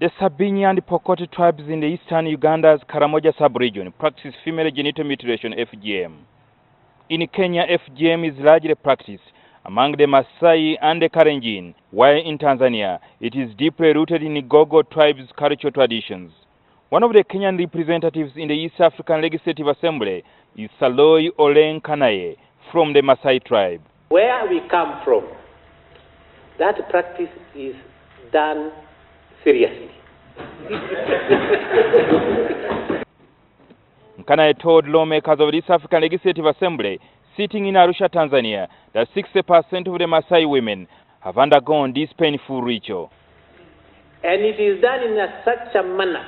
The Sabini and Pokoti tribes in the eastern Uganda's Karamoja sub-region practice female genital mutilation (FGM). In Kenya, FGM is largely practiced among the Maasai and the Kalenjin, while in Tanzania, it is deeply rooted in Gogo tribe's cultural traditions. One of the Kenyan representatives in the East African Legislative Assembly is Saloi Olen Kanaye from the Maasai tribe. Where we come from, that practice is done seriously. Kanaye told lawmakers of the East African Legislative Assembly sitting in Arusha, Tanzania, that 60% of the Maasai women have undergone this painful ritual. And it is done in such a manner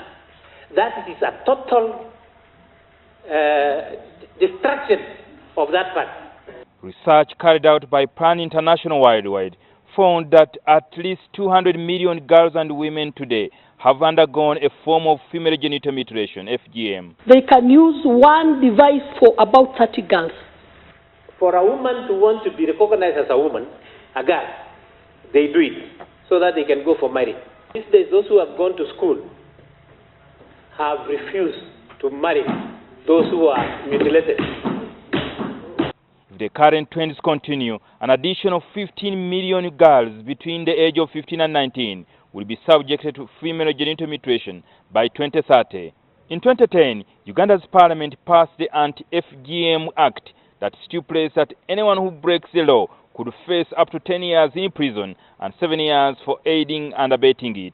that it is a total destruction of that part. Research carried out by Plan International Worldwide found that at least 200 million girls and women today have undergone a form of female genital mutilation, FGM. They can use one device for about 30 girls. For a woman to want to be recognized as a woman, a girl, they do it so that they can go for marriage. These days, those who have gone to school have refused to marry those who are mutilated. If the current trends continue, an additional 15 million girls between the age of 15 and 19 will be subjected to female genital mutilation by 2030. In 2010, Uganda's parliament passed the Anti-FGM Act that stipulates that anyone who breaks the law could face up to 10 years in prison and 7 years for aiding and abetting it.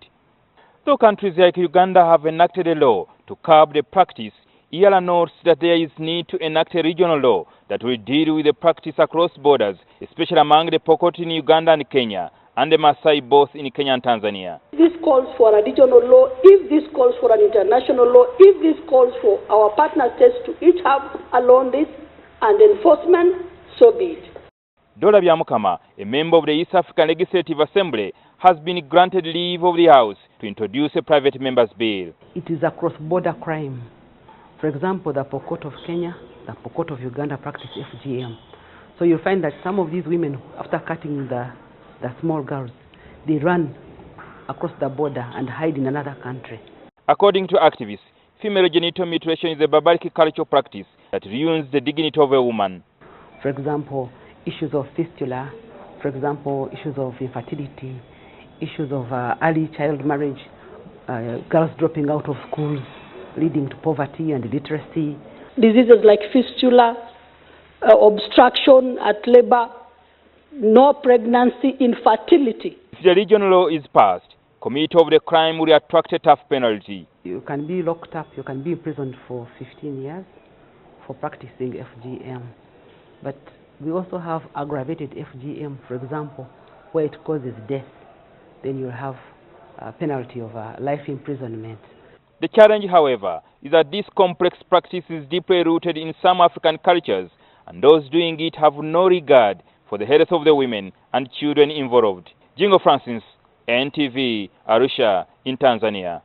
Though countries like Uganda have enacted a law to curb the practice, EALA notes that there is need to enact a regional law that will deal with the practice across borders, especially among the Pokoti in Uganda and Kenya, and the Maasai both in Kenya and Tanzania. This calls for a regional law, if this calls for an international law, if this calls for our partner states to each have along this and enforcement, so be it. Dola Byamukama, a member of the East African Legislative Assembly, has been granted leave of the House to introduce a private member's bill. It is a cross-border crime. For example, the Pokot of Kenya, the Pokot of Uganda practice FGM. So you find that some of these women, after cutting the small girls, they run across the border and hide in another country. According to activists, female genital mutilation is a barbaric cultural practice that ruins the dignity of a woman. For example, issues of fistula, for example, issues of infertility, issues of early child marriage, girls dropping out of schools, leading to poverty and illiteracy. Diseases like fistula, obstruction at labor, no pregnancy, infertility. If the regional law is passed, committee of the crime will attract a tough penalty. You can be locked up, you can be imprisoned for 15 years for practicing FGM. But we also have aggravated FGM, for example, where it causes death. Then you have a penalty of life imprisonment. The challenge, however, is that this complex practice is deeply rooted in some African cultures, and those doing it have no regard for the health of the women and children involved. Jingo Francis, NTV, Arusha, in Tanzania.